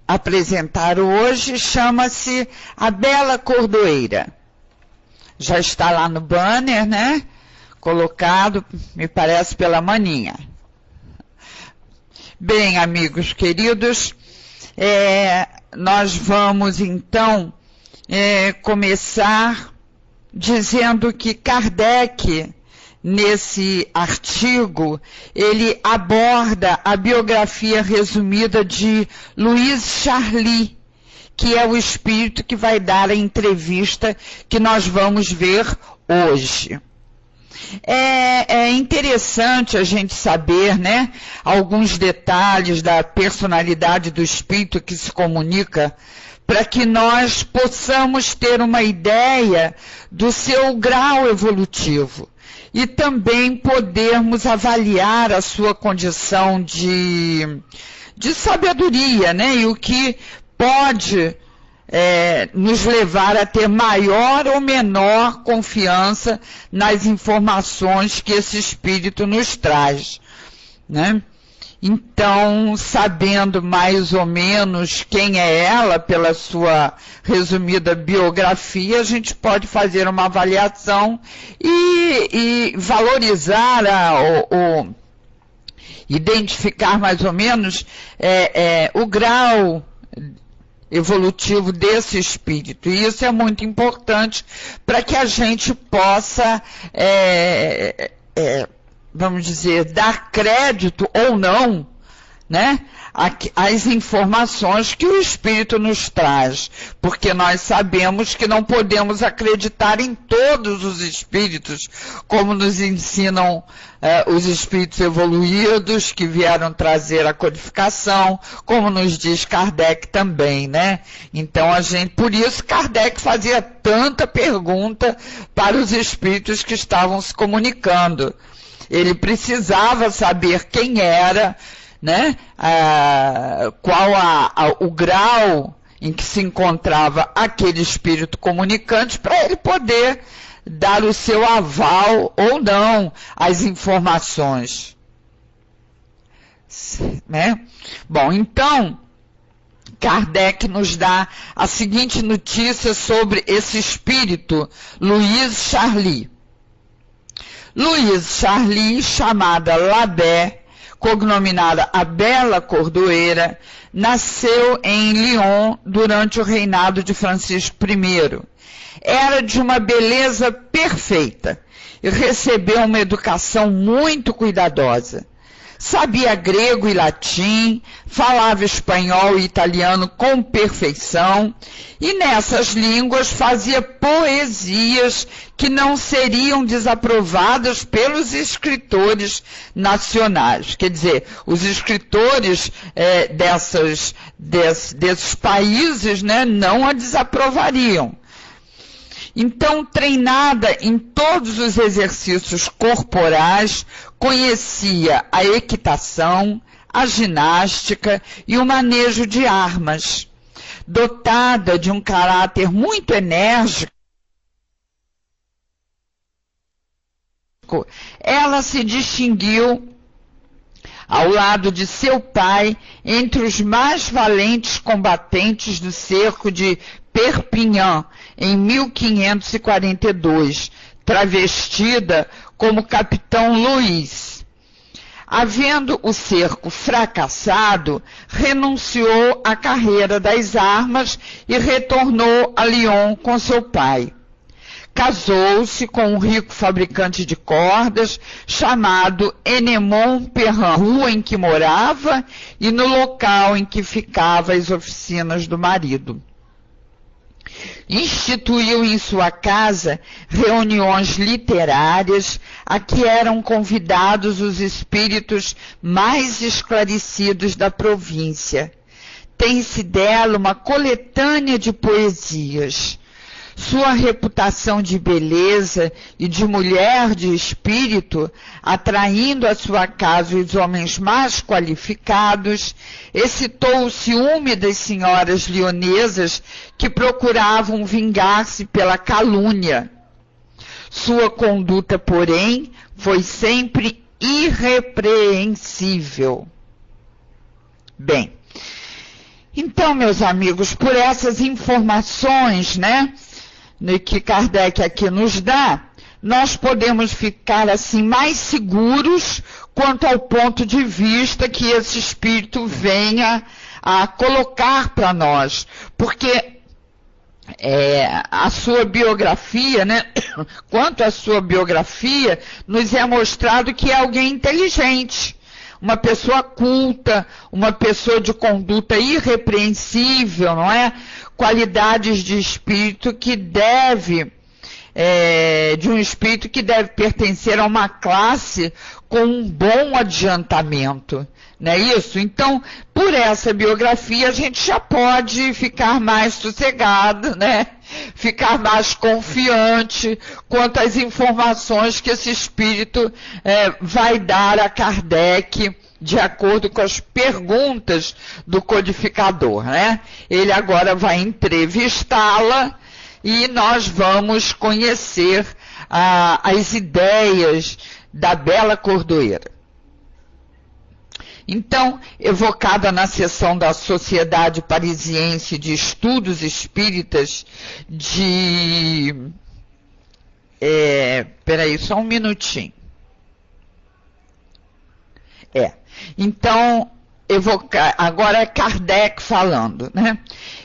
apresentar hoje chama-se A Bela Cordoeira. Já está lá no banner, né? Colocado, me parece, pela maninha. Bem, amigos queridos, nós vamos então começar dizendo que Kardec, nesse artigo, ele aborda a biografia resumida de Louise Charly, que é o espírito que vai dar a entrevista que nós vamos ver hoje. É interessante a gente saber, né, alguns detalhes da personalidade do espírito que se comunica, para que nós possamos ter uma ideia do seu grau evolutivo e também podermos avaliar a sua condição de sabedoria, né, e o que pode nos levar a ter maior ou menor confiança nas informações que esse espírito nos traz, né? Então, sabendo mais ou menos quem é ela, pela sua resumida biografia, a gente pode fazer uma avaliação e valorizar identificar mais ou menos o grau evolutivo desse espírito. E isso é muito importante para que a gente possa, vamos dizer, dar crédito ou não, né, às informações que o espírito nos traz, porque nós sabemos que não podemos acreditar em todos os espíritos, como nos ensinam os espíritos evoluídos que vieram trazer a codificação, como nos diz Kardec também, né? Então por isso Kardec fazia tanta pergunta para os espíritos que estavam se comunicando. Ele precisava saber quem era, né? Qual o grau em que se encontrava aquele espírito comunicante, para ele poder dar o seu aval ou não às informações, né? Bom, então Kardec nos dá a seguinte notícia sobre esse espírito, Louise Charly. Louise Charly, chamada Labé, cognominada a Bela Cordoeira, nasceu em Lyon durante o reinado de Francisco I. Era de uma beleza perfeita e recebeu uma educação muito cuidadosa. Sabia grego e latim, falava espanhol e italiano com perfeição, e nessas línguas fazia poesias que não seriam desaprovadas pelos escritores nacionais. Quer dizer, os escritores desses países, né, não a desaprovariam. Então, treinada em todos os exercícios corporais, conhecia a equitação, a ginástica e o manejo de armas. Dotada de um caráter muito enérgico, ela se distinguiu ao lado de seu pai entre os mais valentes combatentes do cerco de Perpignan, em 1542, travestida como Capitão Louis. Havendo o cerco fracassado, renunciou à carreira das armas e retornou a Lyon com seu pai. Casou-se com um rico fabricante de cordas chamado Enemon Perrin, rua em que morava e no local em que ficavam as oficinas do marido. Instituiu em sua casa reuniões literárias a que eram convidados os espíritos mais esclarecidos da província. Tem-se dela uma coletânea de poesias. Sua reputação de beleza e de mulher de espírito, atraindo à sua casa os homens mais qualificados, excitou o ciúme das senhoras lionesas que procuravam vingar-se pela calúnia. Sua conduta, porém, foi sempre irrepreensível. Bem, Então, meus amigos, por essas informações, né, que Kardec aqui nos dá, nós podemos ficar assim mais seguros quanto ao ponto de vista que esse espírito venha a colocar para nós, porque a sua biografia, né, quanto à sua biografia, nos é mostrado que é alguém inteligente, uma pessoa culta, uma pessoa de conduta irrepreensível, não é? Qualidades de espírito que deve, de um espírito que deve pertencer a uma classe com um bom adiantamento, não é isso? Então, por essa biografia, a gente já pode ficar mais sossegado, né? Ficar mais confiante quanto às informações que esse espírito vai dar a Kardec, de acordo com as perguntas do codificador, né? Ele agora vai entrevistá-la e nós vamos conhecer as ideias da Bela Cordoeira. Então, evocada na sessão da Sociedade Parisiense de Estudos Espíritas peraí, só um minutinho. Então, agora é Kardec falando, né?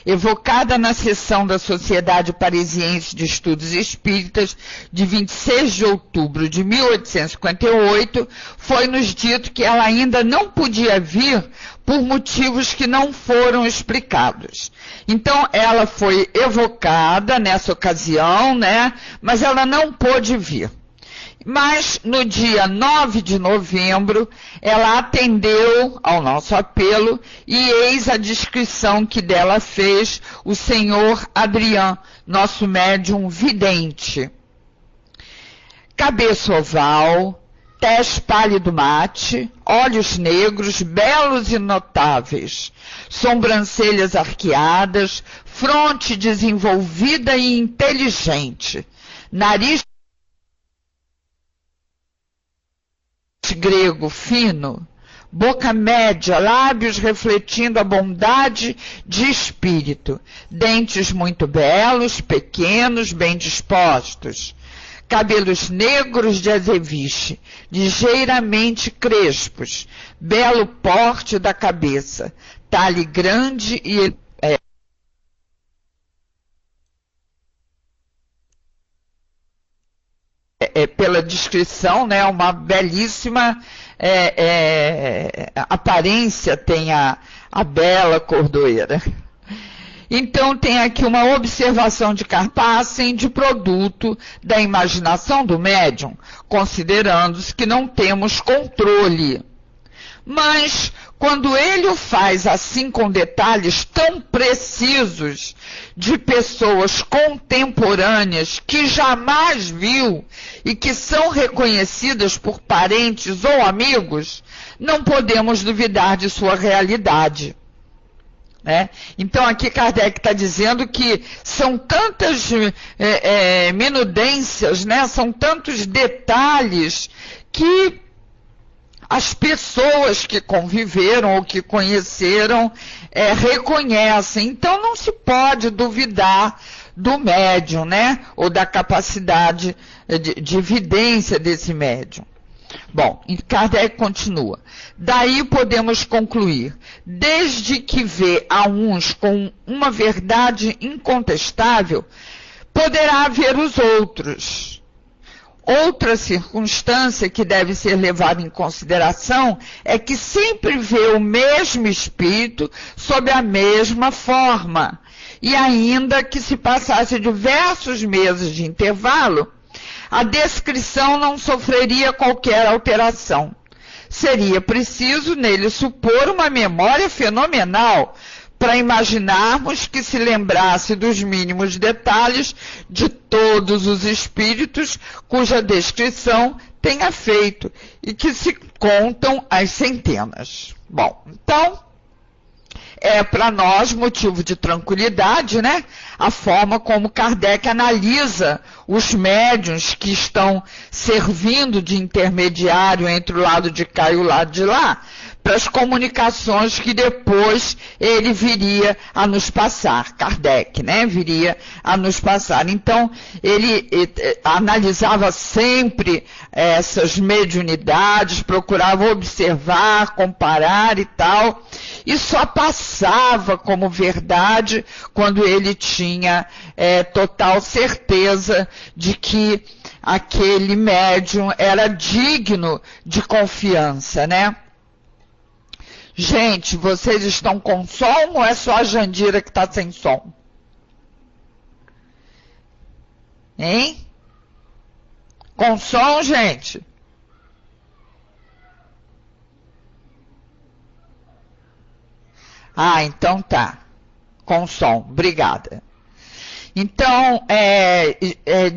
Evocada na sessão da Sociedade Parisiense de Estudos Espíritas, de 26 de outubro de 1858, foi-nos dito que ela ainda não podia vir por motivos que não foram explicados. Então, ela foi evocada nessa ocasião, né? Mas ela não pôde vir. Mas, no dia 9 de novembro, ela atendeu ao nosso apelo e eis a descrição que dela fez o senhor Adrian, nosso médium vidente. Cabeça oval, tez pálido mate, olhos negros, belos e notáveis, sobrancelhas arqueadas, fronte desenvolvida e inteligente, nariz grego fino, boca média, lábios refletindo a bondade de espírito, dentes muito belos, pequenos, bem dispostos, cabelos negros de azeviche, ligeiramente crespos, belo porte da cabeça, talhe grande e pela descrição, né, uma belíssima aparência tem a Bela Cordoeira. Então, tem aqui uma observação de Carpassen de produto da imaginação do médium, considerando-se que não temos controle. Mas, quando ele o faz assim com detalhes tão precisos de pessoas contemporâneas que jamais viu e que são reconhecidas por parentes ou amigos, não podemos duvidar de sua realidade. Né? Então, aqui Kardec está dizendo que são tantas minudências, né? São tantos detalhes que as pessoas que conviveram ou que conheceram reconhecem. Então, não se pode duvidar do médium, né? Ou da capacidade de vidência desse médium. Bom, Kardec continua. Daí podemos concluir, desde que vê a uns com uma verdade incontestável, poderá ver os outros. Outra circunstância que deve ser levada em consideração é que sempre vê o mesmo espírito sob a mesma forma. E ainda que se passasse diversos meses de intervalo, a descrição não sofreria qualquer alteração. Seria preciso nele supor uma memória fenomenal para imaginarmos que se lembrasse dos mínimos detalhes de todos os espíritos cuja descrição tenha feito e que se contam às centenas. Bom, então, é para nós motivo de tranquilidade, né? A forma como Kardec analisa os médiuns que estão servindo de intermediário entre o lado de cá e o lado de lá, para as comunicações que depois ele viria a nos passar, Kardec, né, viria a nos passar. Então, ele analisava sempre essas mediunidades, procurava observar, comparar e tal, e só passava como verdade quando ele tinha total certeza de que aquele médium era digno de confiança, né? Gente, vocês estão com som ou é só a Jandira que está sem som? Hein? Com som, gente? Ah, então tá. Com som. Obrigada. Então,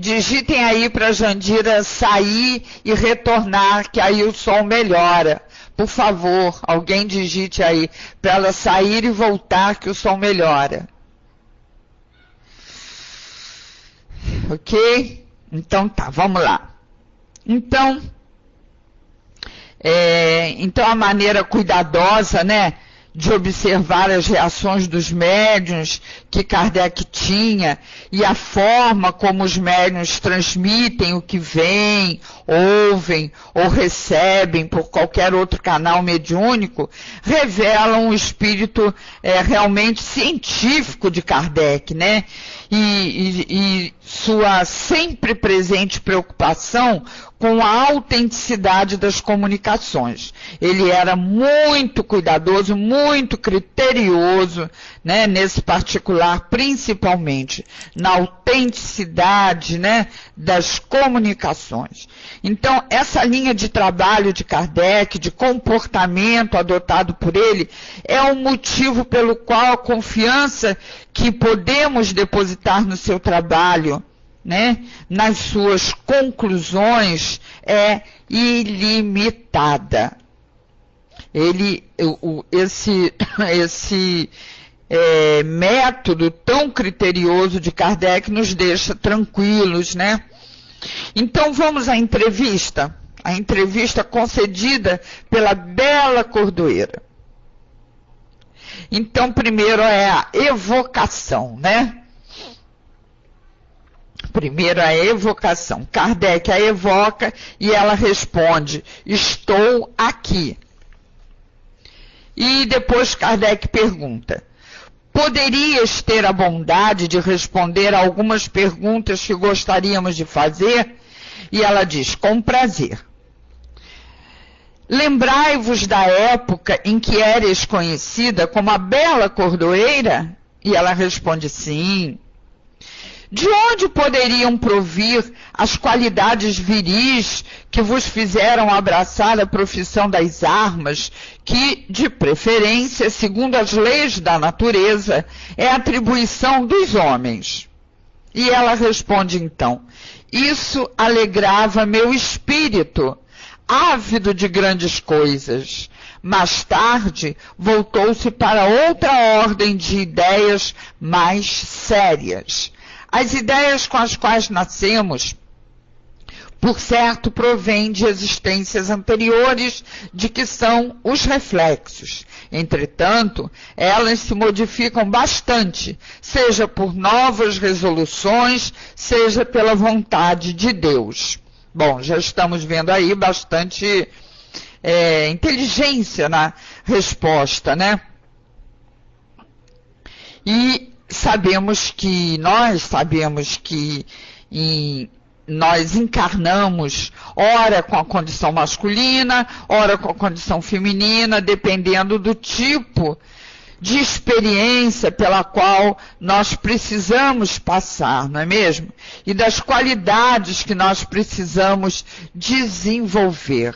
digitem aí para a Jandira sair e retornar, que aí o som melhora. Por favor, alguém digite aí, para ela sair e voltar, que o som melhora. Ok? Então tá, vamos lá. Então a maneira cuidadosa, né, de observar as reações dos médiuns que Kardec tinha e a forma como os médiuns transmitem o que veem, ouvem ou recebem por qualquer outro canal mediúnico, revelam um espírito realmente científico de Kardec, né? E sua sempre presente preocupação com a autenticidade das comunicações. Ele era muito cuidadoso, muito criterioso, né, nesse particular, principalmente na autenticidade, né, das comunicações. Então, essa linha de trabalho de Kardec, de comportamento adotado por ele, é um motivo pelo qual a confiança que podemos depositar no seu trabalho, né, nas suas conclusões, é ilimitada. Esse método tão criterioso de Kardec nos deixa tranquilos, né? Então vamos à entrevista. A entrevista concedida pela Bela Cordoeira. Então, primeiro é a evocação, né? Primeiro a evocação. Kardec a evoca e ela responde: estou aqui. E depois Kardec pergunta: poderias ter a bondade de responder a algumas perguntas que gostaríamos de fazer? E ela diz: com prazer. Lembrai-vos da época em que eres conhecida como a Bela Cordoeira? E ela responde: sim. De onde poderiam provir as qualidades viris que vos fizeram abraçar a profissão das armas, que, de preferência, segundo as leis da natureza, é atribuição dos homens? E ela responde então: isso alegrava meu espírito, ávido de grandes coisas. Mais tarde, voltou-se para outra ordem de ideias mais sérias. As ideias com as quais nascemos, por certo, provêm de existências anteriores, de que são os reflexos. Entretanto, elas se modificam bastante, seja por novas resoluções, seja pela vontade de Deus. Bom, já estamos vendo aí bastante inteligência na resposta, né? E nós sabemos que nós encarnamos, ora com a condição masculina, ora com a condição feminina, dependendo do tipo de experiência pela qual nós precisamos passar, não é mesmo? E das qualidades que nós precisamos desenvolver,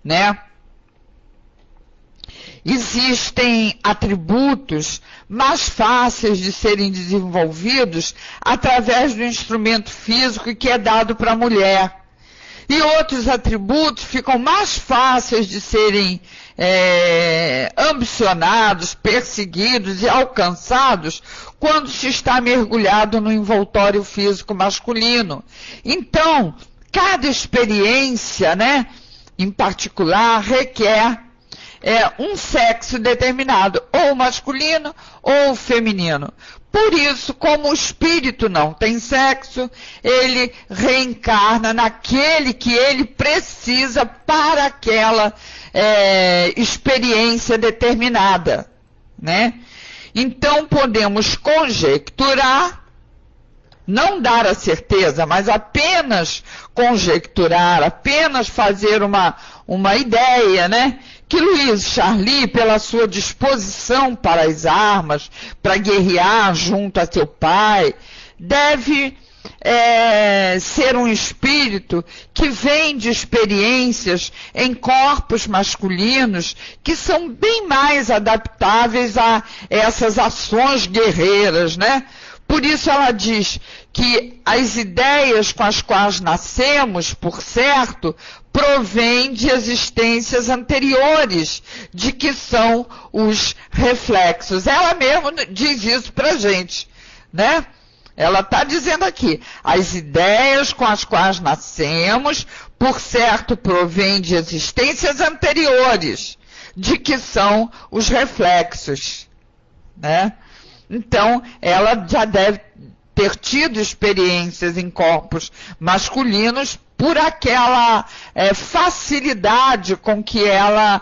né? Existem atributos mais fáceis de serem desenvolvidos através do instrumento físico que é dado para a mulher. E outros atributos ficam mais fáceis de serem ambicionados, perseguidos e alcançados quando se está mergulhado no envoltório físico masculino. Então, cada experiência, né, em particular, requer um sexo determinado, ou masculino ou feminino. Por isso, como o espírito não tem sexo, ele reencarna naquele que ele precisa para aquela experiência determinada, né? Então, podemos conjecturar, não dar a certeza, mas apenas conjecturar, apenas fazer uma ideia, né? Que Louise Charly, pela sua disposição para as armas, para guerrear junto a seu pai, deve ser um espírito que vem de experiências em corpos masculinos que são bem mais adaptáveis a essas ações guerreiras, né? Por isso ela diz que as ideias com as quais nascemos, por certo, provêm de existências anteriores, de que são os reflexos. Ela mesma diz isso pra gente, né? Ela está dizendo aqui, as ideias com as quais nascemos, por certo, provêm de existências anteriores, de que são os reflexos, né? Então, ela já deve ter tido experiências em corpos masculinos por aquela facilidade com que ela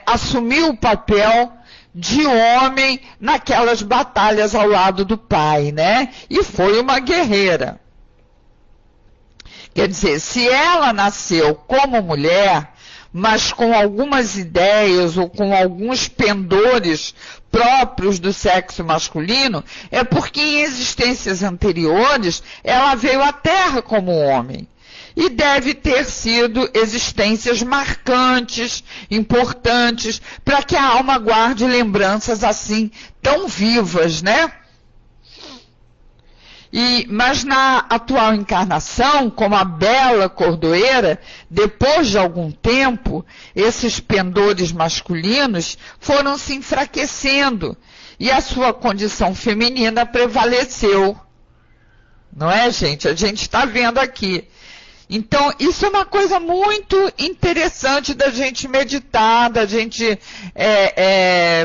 assumiu o papel de homem naquelas batalhas ao lado do pai, né? E foi uma guerreira. Quer dizer, se ela nasceu como mulher, mas com algumas ideias ou com alguns pendores próprios do sexo masculino, é porque em existências anteriores ela veio à Terra como homem. E deve ter sido existências marcantes, importantes, para que a alma guarde lembranças assim tão vivas, né? Mas na atual encarnação, como a bela cordoeira, depois de algum tempo, esses pendores masculinos foram se enfraquecendo e a sua condição feminina prevaleceu. Não é, gente? A gente está vendo aqui. Então, isso é uma coisa muito interessante da gente meditar, da gente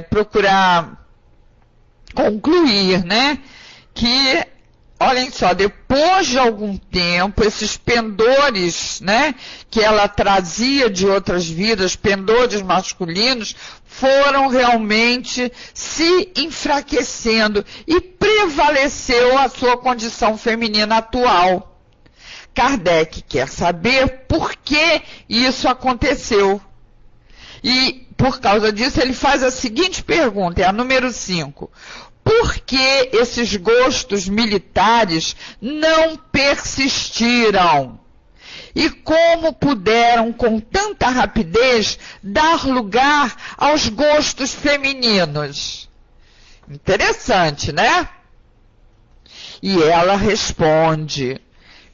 procurar concluir, né? Que, olhem só, depois de algum tempo, esses pendores, né, que ela trazia de outras vidas, pendores masculinos, foram realmente se enfraquecendo e prevaleceu a sua condição feminina atual. Kardec quer saber por que isso aconteceu. E, por causa disso, ele faz a seguinte pergunta, é a número 5. Por que esses gostos militares não persistiram? E como puderam, com tanta rapidez, dar lugar aos gostos femininos? Interessante, né? E ela responde: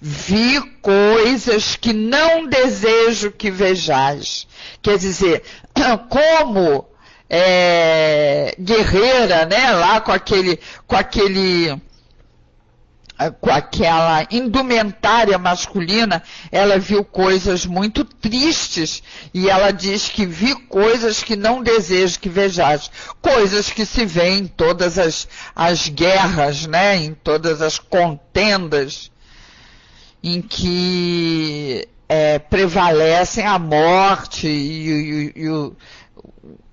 vi coisas que não desejo que vejais. Quer dizer, como guerreira, né, lá com aquela indumentária masculina, ela viu coisas muito tristes, e ela diz que vi coisas que não desejo que vejais, coisas que se vêem em todas as guerras, né, em todas as contendas, em que prevalecem a morte e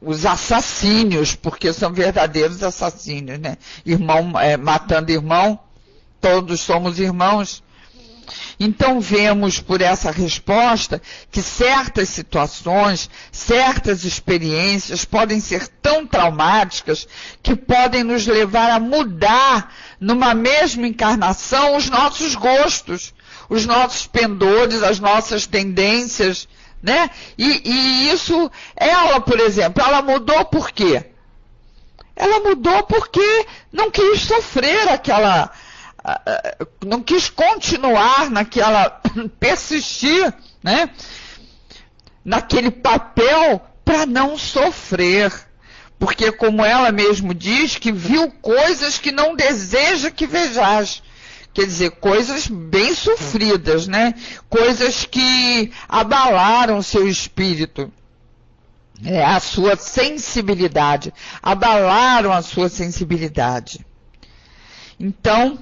os assassínios, porque são verdadeiros assassínios, né? Irmão matando irmão, todos somos irmãos. Então vemos por essa resposta que certas situações, certas experiências podem ser tão traumáticas que podem nos levar a mudar numa mesma encarnação os nossos gostos, os nossos pendores, as nossas tendências, né? E isso, ela, por exemplo, ela mudou por quê? Ela mudou porque não quis sofrer aquela, não quis continuar naquela, persistir, né? Naquele papel para não sofrer. Porque, como ela mesmo diz, que viu coisas que não deseja que vejais. Quer dizer, coisas bem sofridas, né? Coisas que abalaram seu espírito. a sua sensibilidade, abalaram a sua sensibilidade. Então,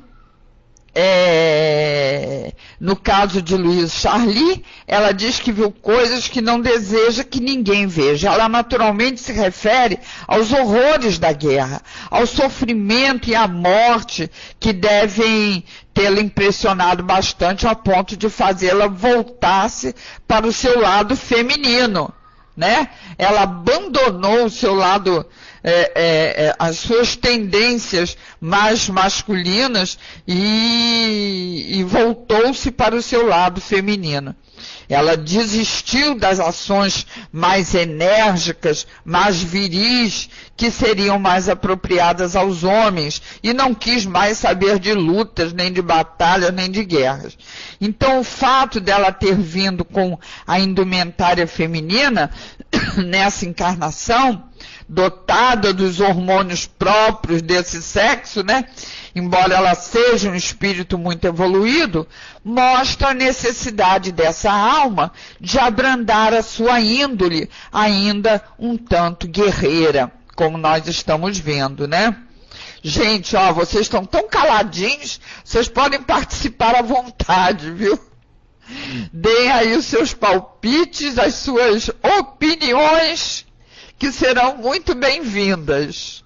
no caso de Louise Charly, ela diz que viu coisas que não deseja que ninguém veja. Ela naturalmente se refere aos horrores da guerra, ao sofrimento e à morte que devem tê-la impressionado bastante a ponto de fazê-la voltar-se para o seu lado feminino, né? Ela abandonou o seu lado, as suas tendências mais masculinas e voltou-se para o seu lado feminino. Ela desistiu das ações mais enérgicas, mais viris, que seriam mais apropriadas aos homens, e não quis mais saber de lutas, nem de batalhas, nem de guerras. Então, o fato dela ter vindo com a indumentária feminina, nessa encarnação, dotada dos hormônios próprios desse sexo, né? Embora ela seja um espírito muito evoluído, mostra a necessidade dessa alma de abrandar a sua índole, ainda um tanto guerreira, como nós estamos vendo, né? Gente, ó, vocês estão tão caladinhos, vocês podem participar à vontade, viu? Deem aí os seus palpites, as suas opiniões, que serão muito bem-vindas.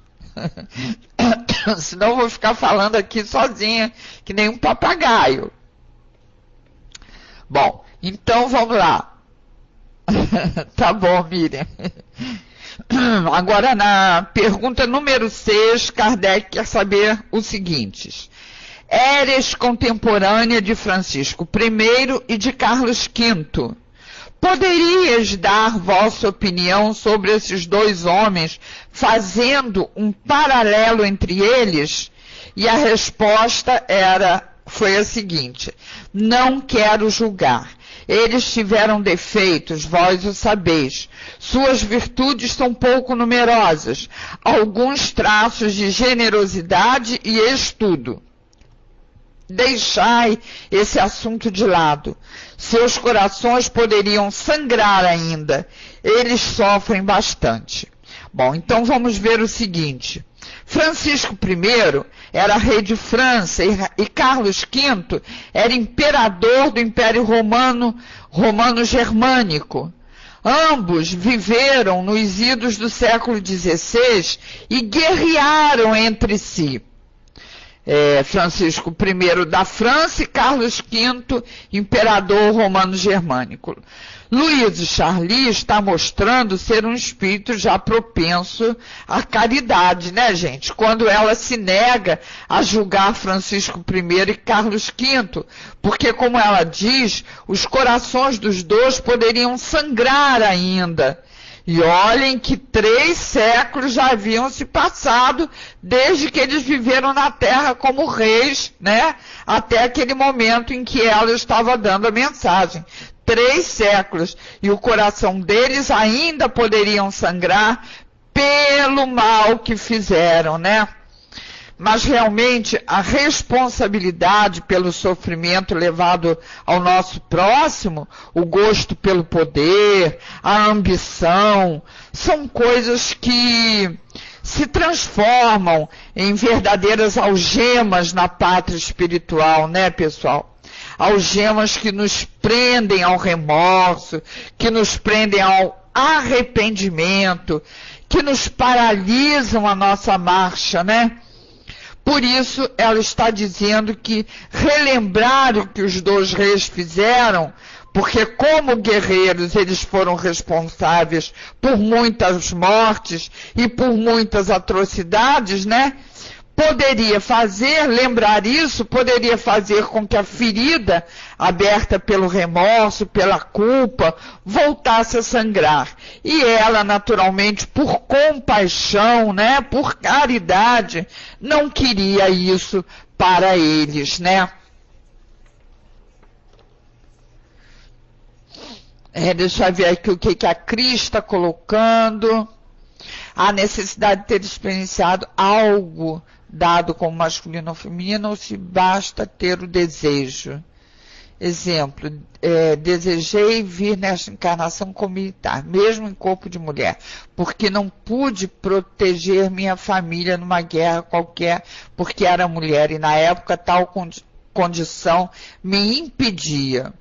Senão eu vou ficar falando aqui sozinha, que nem um papagaio. Bom, então vamos lá. Tá bom, Miriam. Agora, na pergunta número 6, Kardec quer saber o seguinte. Eres contemporânea de Francisco I e de Carlos V. Poderias dar vossa opinião sobre esses dois homens, fazendo um paralelo entre eles? E a resposta foi a seguinte: não quero julgar. Eles tiveram defeitos, vós o sabeis. Suas virtudes são pouco numerosas, alguns traços de generosidade e estudo. Deixai esse assunto de lado. Seus corações poderiam sangrar ainda. Eles sofrem bastante. Bom, então vamos ver o seguinte. Francisco I era rei de França e Carlos V era imperador do Império Romano-Germânico. Ambos viveram nos idos do século XVI e guerrearam entre si. Francisco I da França e Carlos V, imperador romano-germânico. Louise Charly está mostrando ser um espírito já propenso à caridade, né, gente? Quando ela se nega a julgar Francisco I e Carlos V, porque, como ela diz, os corações dos dois poderiam sangrar ainda. E olhem que 3 séculos já haviam se passado desde que eles viveram na Terra como reis, né? Até aquele momento em que ela estava dando a mensagem. 3 séculos. E o coração deles ainda poderiam sangrar pelo mal que fizeram, né? Mas realmente a responsabilidade pelo sofrimento levado ao nosso próximo, o gosto pelo poder, a ambição, são coisas que se transformam em verdadeiras algemas na pátria espiritual, né, pessoal? Algemas que nos prendem ao remorso, que nos prendem ao arrependimento, que nos paralisam a nossa marcha, né? Por isso, ela está dizendo que relembrar o que os 2 reis fizeram, porque como guerreiros eles foram responsáveis por muitas mortes e por muitas atrocidades, né? Lembrar isso, poderia fazer com que a ferida, aberta pelo remorso, pela culpa, voltasse a sangrar. E ela, naturalmente, por compaixão, né, por caridade, não queria isso para eles, né? Deixa eu ver aqui o que a Cris está colocando. A necessidade de ter experienciado algo dado como masculino ou feminino, ou se basta ter o desejo. exemplo, desejei vir nesta encarnação como militar, mesmo em corpo de mulher, porque não pude proteger minha família numa guerra qualquer, porque era mulher, e na época tal condição me impedia.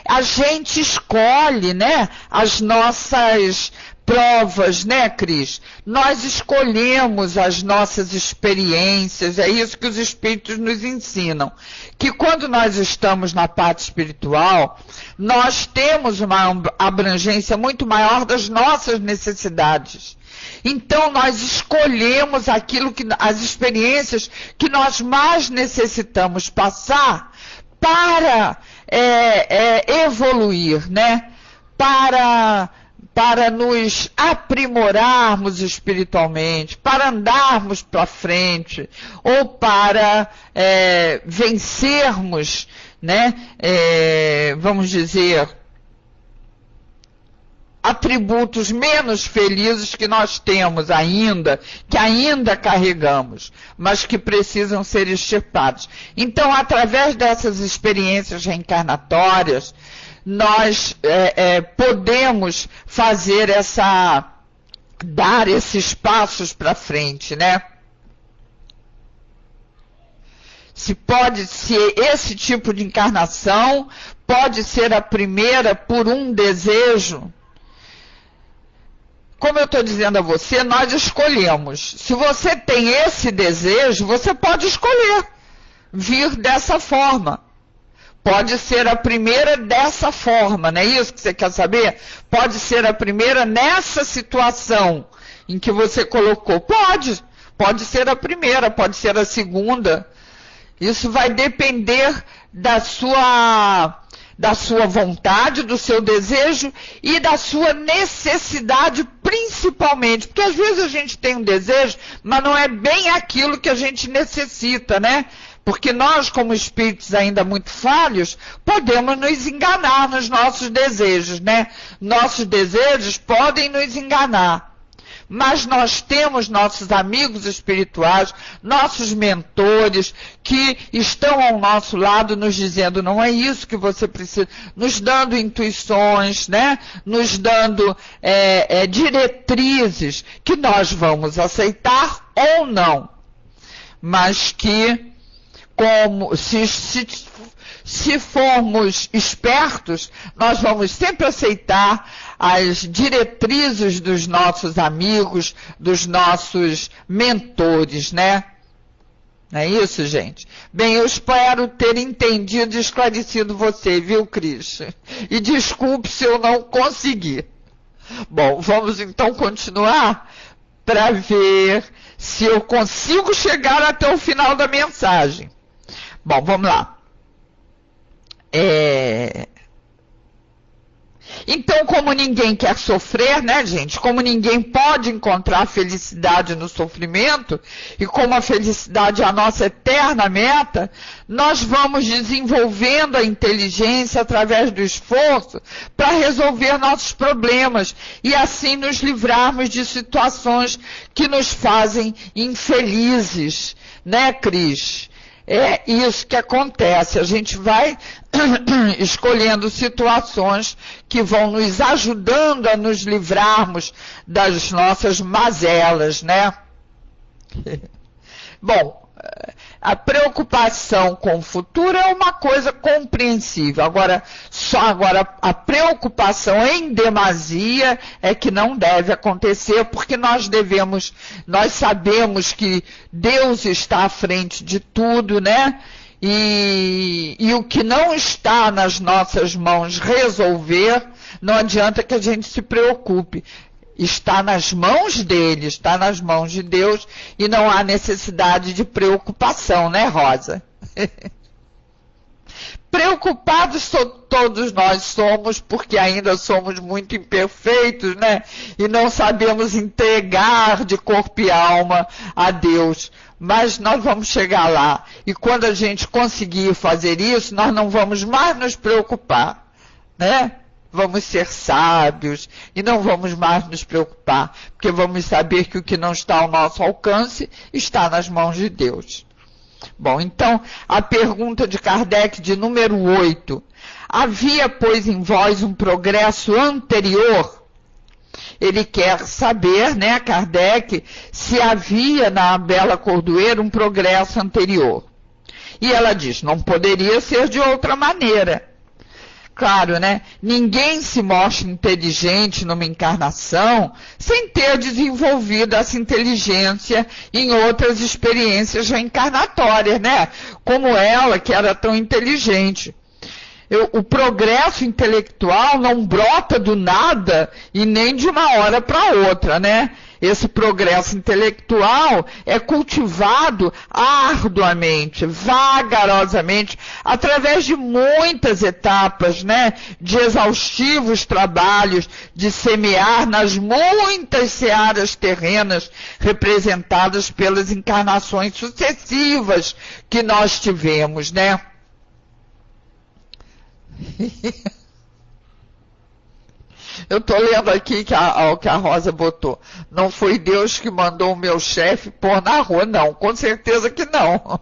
A gente escolhe, né, as nossas provas, né, Cris? Nós escolhemos as nossas experiências, é isso que os espíritos nos ensinam. Que quando nós estamos na parte espiritual, nós temos uma abrangência muito maior das nossas necessidades. Então, nós escolhemos as experiências que nós mais necessitamos passar para evoluir, né? Para nos aprimorarmos espiritualmente, para andarmos para frente, ou para vencermos, né? Vamos dizer, atributos menos felizes que nós temos ainda, que ainda carregamos, mas que precisam ser extirpados. Então, através dessas experiências reencarnatórias, nós podemos fazer dar esses passos para frente, né? Se esse tipo de encarnação pode ser a primeira por um desejo. Como eu estou dizendo a você, nós escolhemos. Se você tem esse desejo, você pode escolher vir dessa forma. Pode ser a primeira dessa forma, não é isso que você quer saber? Pode ser a primeira nessa situação em que você colocou. Pode ser a primeira, pode ser a segunda. Isso vai depender da sua vontade, do seu desejo e da sua necessidade, principalmente. Porque às vezes a gente tem um desejo, mas não é bem aquilo que a gente necessita, né? Porque nós, como espíritos ainda muito falhos, podemos nos enganar nos nossos desejos, né? Nossos desejos podem nos enganar. Mas nós temos nossos amigos espirituais, nossos mentores, que estão ao nosso lado nos dizendo, não é isso que você precisa, nos dando intuições, né? Nos dando diretrizes que nós vamos aceitar ou não. Mas que, se formos espertos, nós vamos sempre aceitar as diretrizes dos nossos amigos, dos nossos mentores, né? Não é isso, gente? Bem, eu espero ter entendido e esclarecido você, viu, Cris? E desculpe se eu não consegui. Bom, vamos então continuar para ver se eu consigo chegar até o final da mensagem. Bom, vamos lá. Então, como ninguém quer sofrer, né, gente? Como ninguém pode encontrar felicidade no sofrimento, e como a felicidade é a nossa eterna meta, nós vamos desenvolvendo a inteligência através do esforço para resolver nossos problemas e assim nos livrarmos de situações que nos fazem infelizes, né, Cris? É isso que acontece, a gente vai escolhendo situações que vão nos ajudando a nos livrarmos das nossas mazelas, né? Bom, a preocupação com o futuro é uma coisa compreensível. Agora a preocupação em demasia é que não deve acontecer, porque nós sabemos que Deus está à frente de tudo, né? E o que não está nas nossas mãos resolver, não adianta que a gente se preocupe. Está nas mãos dele, está nas mãos de Deus, e não há necessidade de preocupação, né, Rosa? Preocupados todos nós somos, porque ainda somos muito imperfeitos, né? E não sabemos entregar de corpo e alma a Deus. Mas nós vamos chegar lá. E quando a gente conseguir fazer isso, nós não vamos mais nos preocupar, né? Vamos ser sábios e não vamos mais nos preocupar, porque vamos saber que o que não está ao nosso alcance está nas mãos de Deus. Bom, então, a pergunta de Kardec de número 8. Havia, pois, em vós um progresso anterior? Ele quer saber, né, Kardec, se havia na Bela Cordoeiro um progresso anterior. E ela diz, não poderia ser de outra maneira. Claro, né? Ninguém se mostra inteligente numa encarnação sem ter desenvolvido essa inteligência em outras experiências reencarnatórias, né? Como ela, que era tão inteligente. O progresso intelectual não brota do nada e nem de uma hora para outra, né? Esse progresso intelectual é cultivado arduamente, vagarosamente, através de muitas etapas, né? De exaustivos trabalhos, de semear nas muitas searas terrenas representadas pelas encarnações sucessivas que nós tivemos, né? Eu estou lendo aqui o que a Rosa botou. Não foi Deus que mandou o meu chefe pôr na rua, não. Com certeza que não.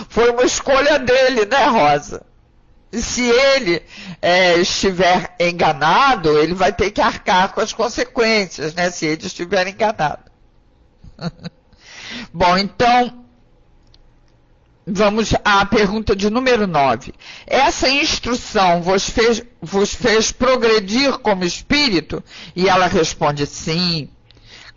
Foi uma escolha dele, né, Rosa? E se ele estiver enganado, ele vai ter que arcar com as consequências, né? Se ele estiver enganado. Bom, então... Vamos à pergunta de número 9. Essa instrução vos fez progredir como espírito? E ela responde sim.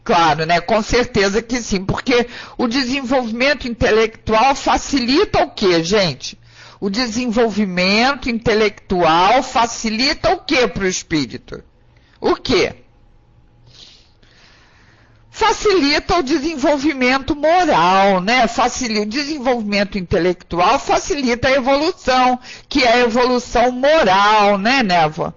Claro, né? Com certeza que sim, porque o desenvolvimento intelectual facilita o quê, gente? O desenvolvimento intelectual facilita o quê para o espírito? O quê? Facilita o desenvolvimento moral, né? O desenvolvimento intelectual facilita a evolução, que é a evolução moral, né, Névoa?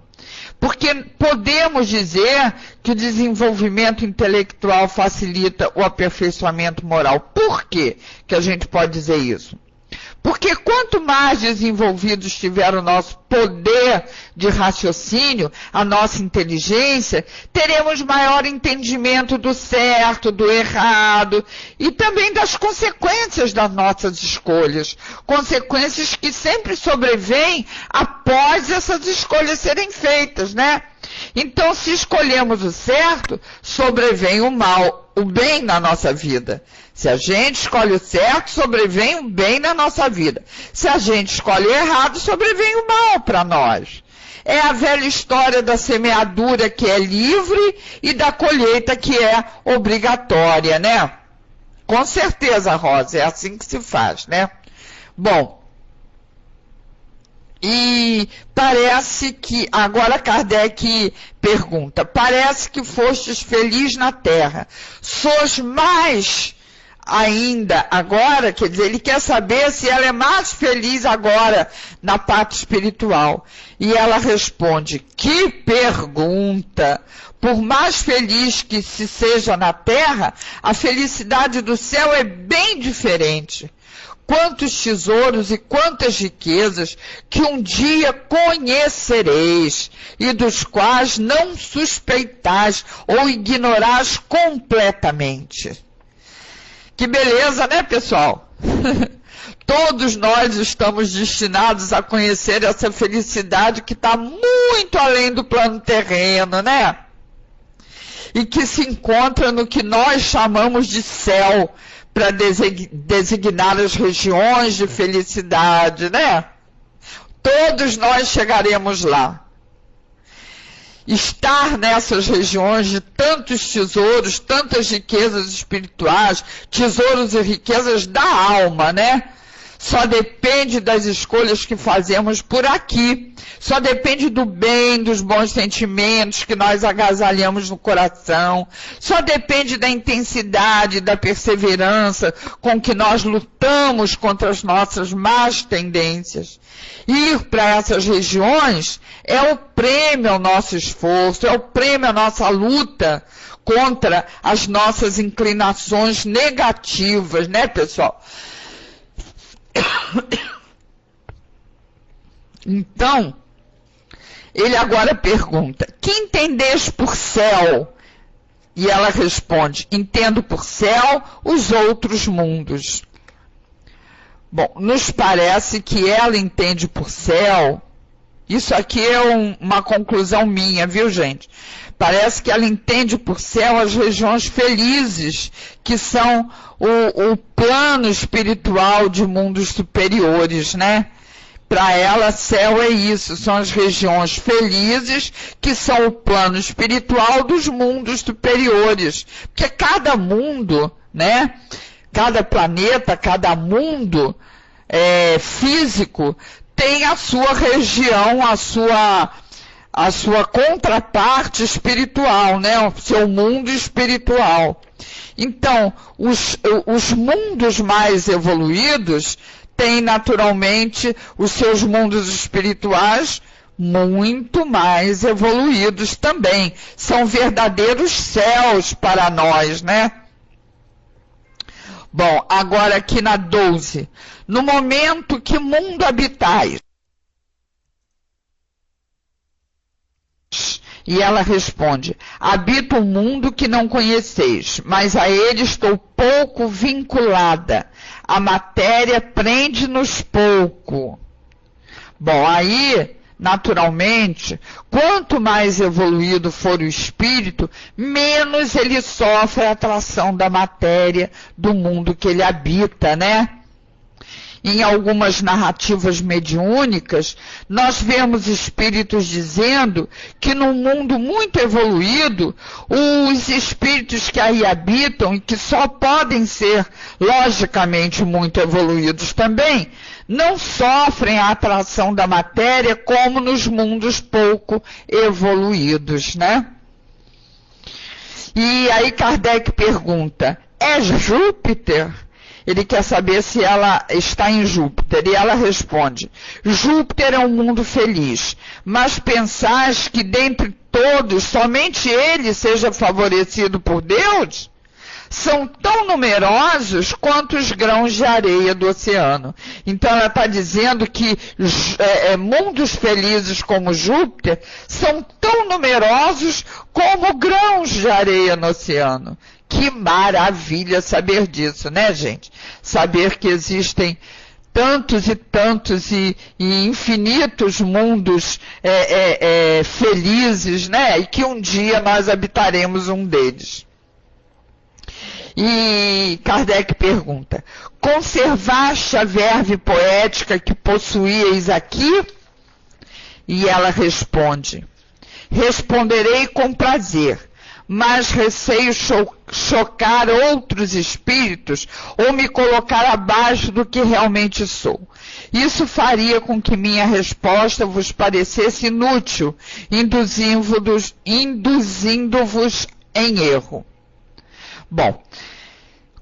Porque podemos dizer que o desenvolvimento intelectual facilita o aperfeiçoamento moral. Por quê que a gente pode dizer isso? Porque quanto mais desenvolvido estiver o nosso poder de raciocínio, a nossa inteligência, teremos maior entendimento do certo, do errado e também das consequências das nossas escolhas. Consequências que sempre sobrevêm após essas escolhas serem feitas, né? Então, se escolhemos o certo, sobrevém o mal, o bem na nossa vida. Se a gente escolhe o certo, sobrevém o bem na nossa vida. Se a gente escolhe o errado, sobrevém o mal para nós. É a velha história da semeadura que é livre e da colheita que é obrigatória, né? Com certeza, Rosa, é assim que se faz, né? Bom, e parece que, agora Kardec pergunta, parece que fostes feliz na Terra. Sois mais ainda agora, quer dizer, ele quer saber se ela é mais feliz agora na parte espiritual. E ela responde, que pergunta! Por mais feliz que se seja na Terra, a felicidade do céu é bem diferente. Quantos tesouros e quantas riquezas que um dia conhecereis e dos quais não suspeitais ou ignorais completamente. Que beleza, né, pessoal? Todos nós estamos destinados a conhecer essa felicidade que está muito além do plano terreno, né? E que se encontra no que nós chamamos de céu, para designar as regiões de felicidade, né? Todos nós chegaremos lá. Estar nessas regiões de tantos tesouros, tantas riquezas espirituais, tesouros e riquezas da alma, né? Só depende das escolhas que fazemos por aqui. Só depende do bem, dos bons sentimentos que nós agasalhamos no coração. Só depende da intensidade, da perseverança com que nós lutamos contra as nossas más tendências. Ir para essas regiões é o prêmio ao nosso esforço, é o prêmio à nossa luta contra as nossas inclinações negativas, né, pessoal? Então, ele agora pergunta, que entendes por céu? E ela responde, entendo por céu os outros mundos. Bom, nos parece que ela entende por céu, isso aqui é uma conclusão minha, viu, gente? Parece que ela entende por céu as regiões felizes, que são o plano espiritual de mundos superiores, né? Para ela, céu é isso, são as regiões felizes, que são o plano espiritual dos mundos superiores. Porque cada mundo, né? Cada planeta, cada mundo físico tem a sua região, a sua contraparte espiritual, né? O seu mundo espiritual. Então, os mundos mais evoluídos têm naturalmente os seus mundos espirituais muito mais evoluídos também. São verdadeiros céus para nós, né? Bom, agora aqui na 12. No momento que mundo habitais? E ela responde: habito um mundo que não conheceis, mas a ele estou pouco vinculada. A matéria prende-nos pouco. Bom, aí, naturalmente, quanto mais evoluído for o espírito, menos ele sofre a atração da matéria do mundo que ele habita, né? Em algumas narrativas mediúnicas, nós vemos espíritos dizendo que num mundo muito evoluído, os espíritos que aí habitam, e que só podem ser, logicamente, muito evoluídos também, não sofrem a atração da matéria como nos mundos pouco evoluídos, né? E aí Kardec pergunta: é Júpiter? Ele quer saber se ela está em Júpiter. E ela responde: Júpiter é um mundo feliz, mas pensais que dentre todos somente ele seja favorecido por Deus? São tão numerosos quanto os grãos de areia do oceano. Então ela está dizendo que mundos felizes como Júpiter são tão numerosos como grãos de areia no oceano. Que maravilha saber disso, né, gente? Saber que existem tantos e tantos e infinitos mundos felizes, né? E que um dia nós habitaremos um deles. E Kardec pergunta: conservaste a verve poética que possuíeis aqui? E ela responde: responderei com prazer, mas receio chocar outros espíritos ou me colocar abaixo do que realmente sou. Isso faria com que minha resposta vos parecesse inútil, induzindo-vos em erro. Bom,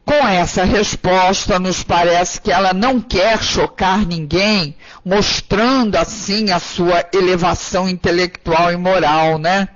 com essa resposta, nos parece que ela não quer chocar ninguém, mostrando assim a sua elevação intelectual e moral, né?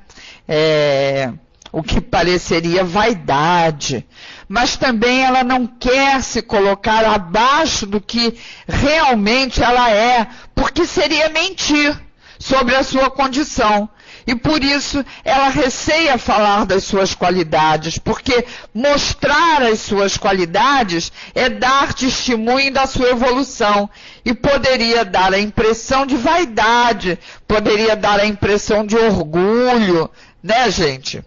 O que pareceria vaidade. Mas também ela não quer se colocar abaixo do que realmente ela é, porque seria mentir sobre a sua condição. E por isso ela receia falar das suas qualidades, porque mostrar as suas qualidades é dar testemunho da sua evolução. E poderia dar a impressão de vaidade, poderia dar a impressão de orgulho, né, gente?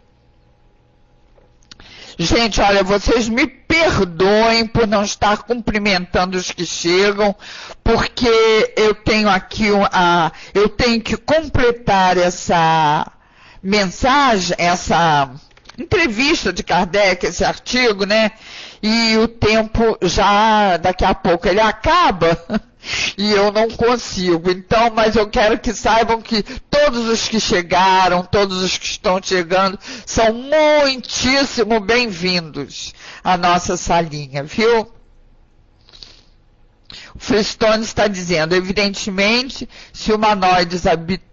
Gente, olha, vocês me perdoem por não estar cumprimentando os que chegam, porque eu tenho aqui eu tenho que completar essa mensagem, essa entrevista de Kardec, esse artigo, né? E o tempo já, daqui a pouco ele acaba. E eu não consigo. Então, mas eu quero que saibam que todos os que chegaram, todos os que estão chegando, são muitíssimo bem-vindos à nossa salinha, viu? O Freestone está dizendo: evidentemente, se humanoides habitam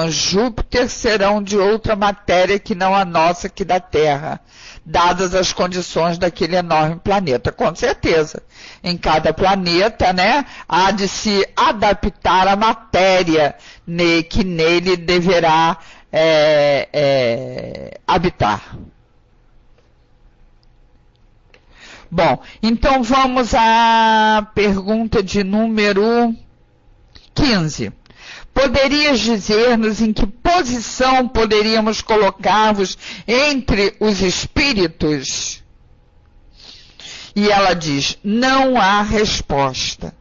Júpiter, serão de outra matéria que não a nossa aqui da Terra, dadas as condições daquele enorme planeta. Com certeza. Em cada planeta, né, há de se adaptar a matéria que nele deverá habitar. Bom, então vamos à pergunta de número 15. Poderias dizer-nos em que posição poderíamos colocar-vos entre os espíritos? E ela diz, não há resposta.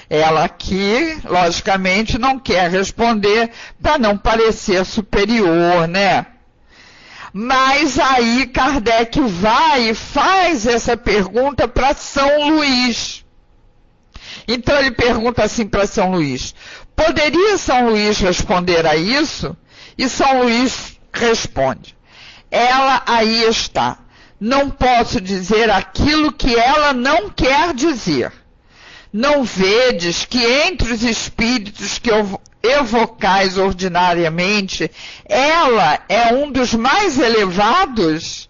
Ela aqui, logicamente, não quer responder para não parecer superior, né? Mas aí Kardec vai e faz essa pergunta para São Luís. Então ele pergunta assim para São Luís, poderia São Luís responder a isso? E São Luís responde, ela aí está, não posso dizer aquilo que ela não quer dizer. Não vedes que entre os espíritos que evocais ordinariamente, ela é um dos mais elevados?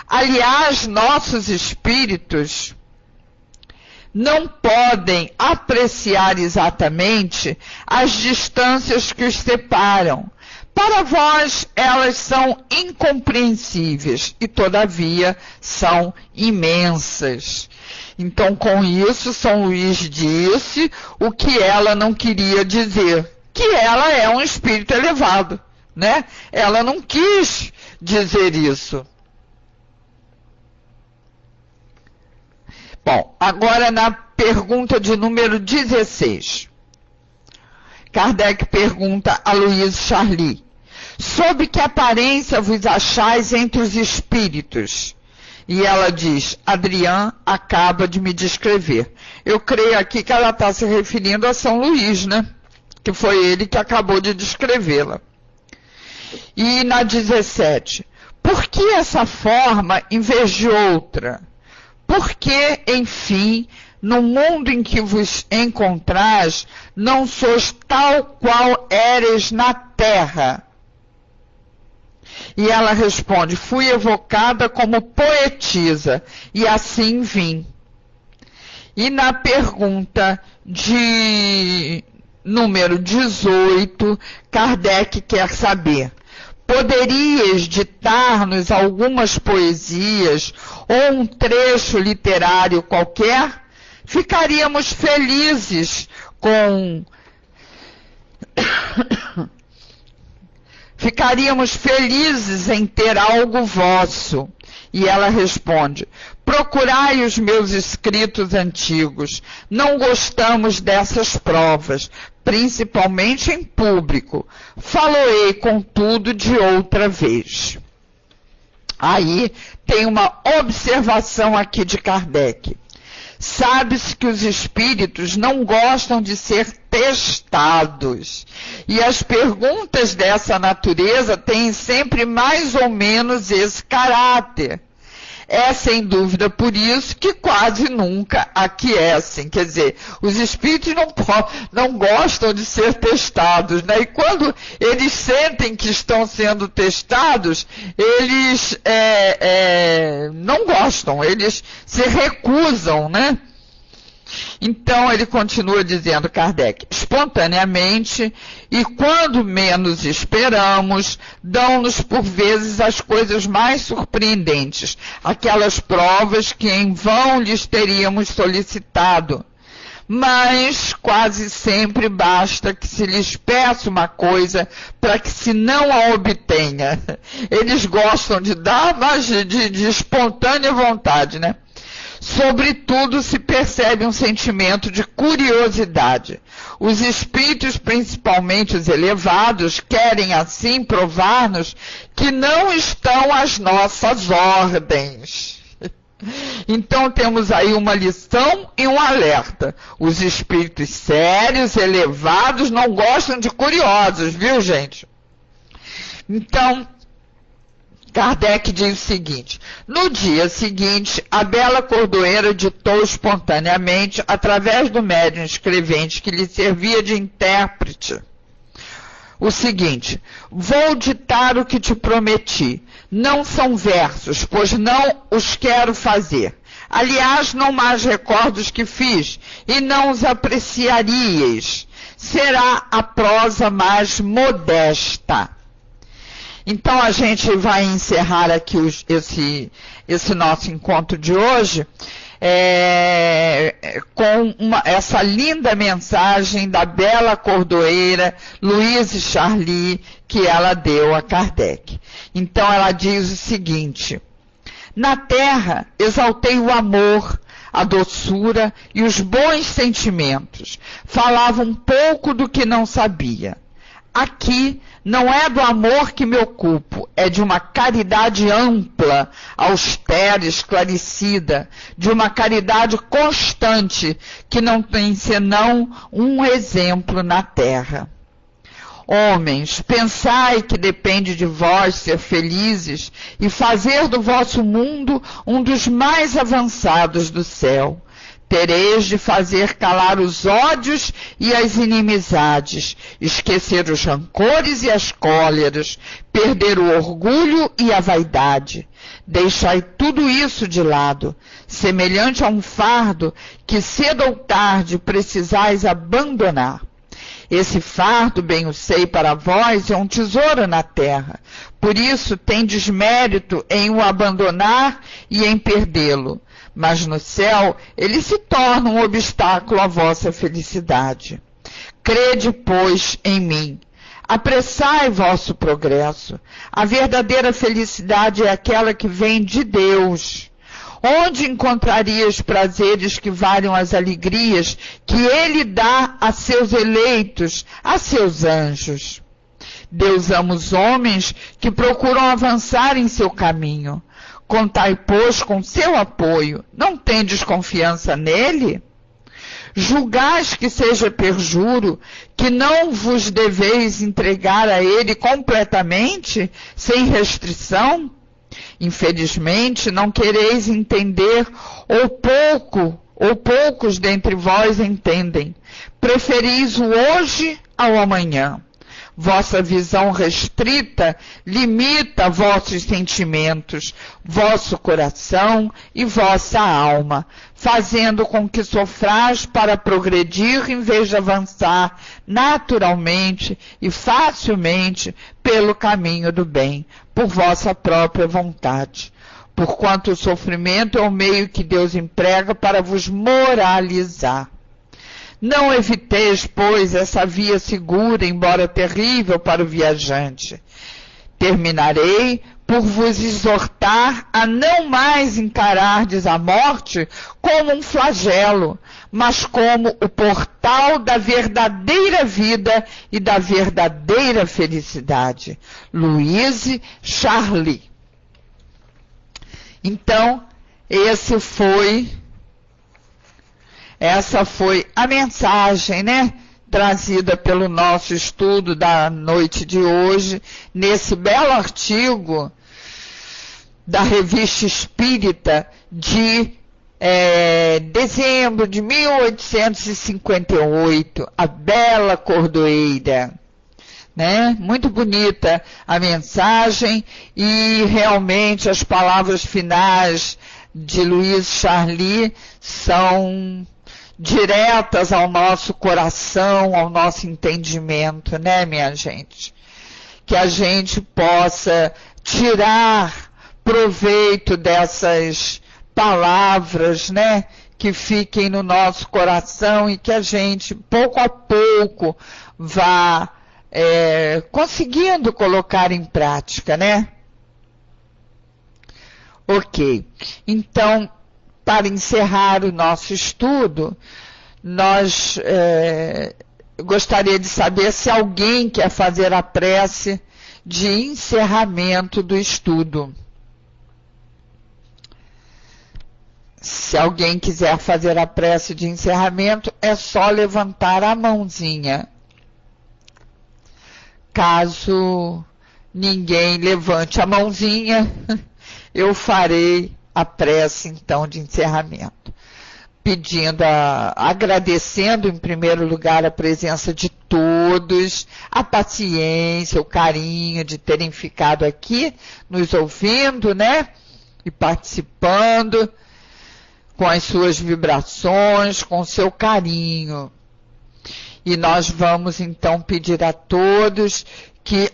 Aliás, nossos espíritos não podem apreciar exatamente as distâncias que os separam. Para vós, elas são incompreensíveis e, todavia, são imensas. Então, com isso, São Luís disse o que ela não queria dizer, que ela é um espírito elevado, né? Ela não quis dizer isso. Bom, agora na pergunta de número 16. Kardec pergunta a Louise Charly, sob que aparência vos achais entre os espíritos? E ela diz, Adrián acaba de me descrever. Eu creio aqui que ela está se referindo a São Luís, né? Que foi ele que acabou de descrevê-la. E na 17, por que essa forma em vez de outra? Porque, enfim, no mundo em que vos encontrais, não sois tal qual éreis na terra. E ela responde, fui evocada como poetisa, e assim vim. E na pergunta de número 18, Kardec quer saber, poderias ditar-nos algumas poesias ou um trecho literário qualquer? Ficaríamos felizes com... Ficaríamos felizes em ter algo vosso. E ela responde, procurai os meus escritos antigos. Não gostamos dessas provas, principalmente em público. Faloei, contudo, de outra vez. Aí tem uma observação aqui de Kardec. Sabe-se que os espíritos não gostam de ser testados. E as perguntas dessa natureza têm sempre mais ou menos esse caráter. É sem dúvida por isso que quase nunca aquecem. Quer dizer, os espíritos não gostam de ser testados, né? E quando eles sentem que estão sendo testados, eles não gostam, eles se recusam, né? Então, ele continua dizendo, Kardec, espontaneamente, e quando menos esperamos, dão-nos por vezes as coisas mais surpreendentes, aquelas provas que em vão lhes teríamos solicitado. Mas quase sempre basta que se lhes peça uma coisa para que se não a obtenha. Eles gostam de dar, mas de espontânea vontade, né? Sobretudo se percebe um sentimento de curiosidade. Os espíritos, principalmente os elevados, querem assim provar-nos que não estão às nossas ordens. Então temos aí uma lição e um alerta. Os espíritos sérios, elevados, não gostam de curiosos, viu, gente? Então, Kardec diz o seguinte, no dia seguinte, a bela cordoeira ditou espontaneamente, através do médium escrevente que lhe servia de intérprete, o seguinte, vou ditar o que te prometi, não são versos, pois não os quero fazer. Aliás, não mais recordo os que fiz, e não os apreciaríeis. Será a prosa mais modesta. Então, a gente vai encerrar aqui esse nosso encontro de hoje, com essa linda mensagem da bela cordoeira Louise Charly, que ela deu a Kardec. Então ela diz o seguinte: na terra exaltei o amor, a doçura e os bons sentimentos. Falava um pouco do que não sabia. Aqui não é do amor que me ocupo, é de uma caridade ampla, austera, esclarecida, de uma caridade constante, que não tem senão um exemplo na terra. Homens, pensai que depende de vós ser felizes e fazer do vosso mundo um dos mais avançados do céu. Tereis de fazer calar os ódios e as inimizades, esquecer os rancores e as cóleras, perder o orgulho e a vaidade. Deixai tudo isso de lado, semelhante a um fardo que cedo ou tarde precisais abandonar. Esse fardo, bem o sei para vós, é um tesouro na terra. Por isso tendes mérito em o abandonar e em perdê-lo. Mas no céu ele se torna um obstáculo à vossa felicidade. Crede, pois, em mim. Apressai vosso progresso. A verdadeira felicidade é aquela que vem de Deus. Onde encontrarias prazeres que valham as alegrias que Ele dá a seus eleitos, a seus anjos? Deus ama os homens que procuram avançar em seu caminho. Contai, pois, com seu apoio. Não tendes confiança nele? Julgais que seja perjuro, que não vos deveis entregar a ele completamente, sem restrição? Infelizmente, não quereis entender, ou poucos dentre vós entendem. Preferis o hoje ao amanhã. Vossa visão restrita limita vossos sentimentos, vosso coração e vossa alma, fazendo com que sofrais para progredir em vez de avançar naturalmente e facilmente pelo caminho do bem, por vossa própria vontade. Porquanto o sofrimento é o meio que Deus emprega para vos moralizar. Não eviteis, pois, essa via segura, embora terrível para o viajante. Terminarei por vos exortar a não mais encarardes a morte como um flagelo, mas como o portal da verdadeira vida e da verdadeira felicidade. Louise Charly. Então, essa foi a mensagem, né, trazida pelo nosso estudo da noite de hoje, nesse belo artigo da Revista Espírita de dezembro de 1858, a bela cordoeira. Né? Muito bonita a mensagem e realmente as palavras finais de Louise Charly são diretas ao nosso coração, ao nosso entendimento, né, minha gente? Que a gente possa tirar proveito dessas palavras, né, que fiquem no nosso coração e que a gente, pouco a pouco, vá conseguindo colocar em prática, né? Ok. Então, para encerrar o nosso estudo, nós gostaria de saber se alguém quer fazer a prece de encerramento do estudo. Se alguém quiser fazer a prece de encerramento, é só levantar a mãozinha. Caso ninguém levante a mãozinha, eu farei a prece, então, de encerramento. Agradecendo, em primeiro lugar, a presença de todos, a paciência, o carinho de terem ficado aqui, nos ouvindo, né? E participando, com as suas vibrações, com o seu carinho. E nós vamos, então, pedir a todos que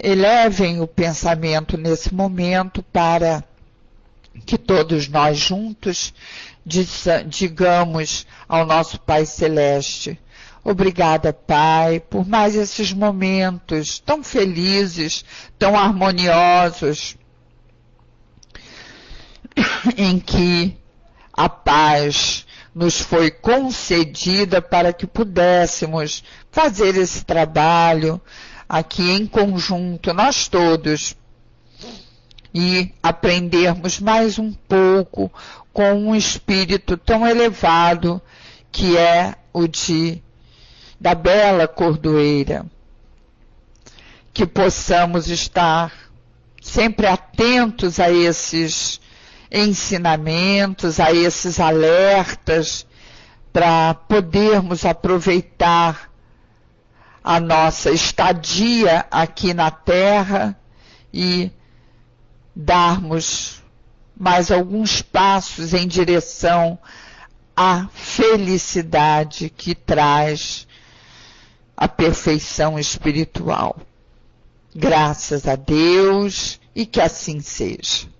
elevem o pensamento nesse momento para que todos nós juntos digamos ao nosso Pai Celeste: obrigada, Pai, por mais esses momentos tão felizes, tão harmoniosos, em que a paz nos foi concedida para que pudéssemos fazer esse trabalho aqui em conjunto, nós todos, e aprendermos mais um pouco com um espírito tão elevado que é o da bela Cordoeira. Que possamos estar sempre atentos a esses ensinamentos, a esses alertas, para podermos aproveitar a nossa estadia aqui na Terra e darmos mais alguns passos em direção à felicidade que traz a perfeição espiritual. Graças a Deus, e que assim seja.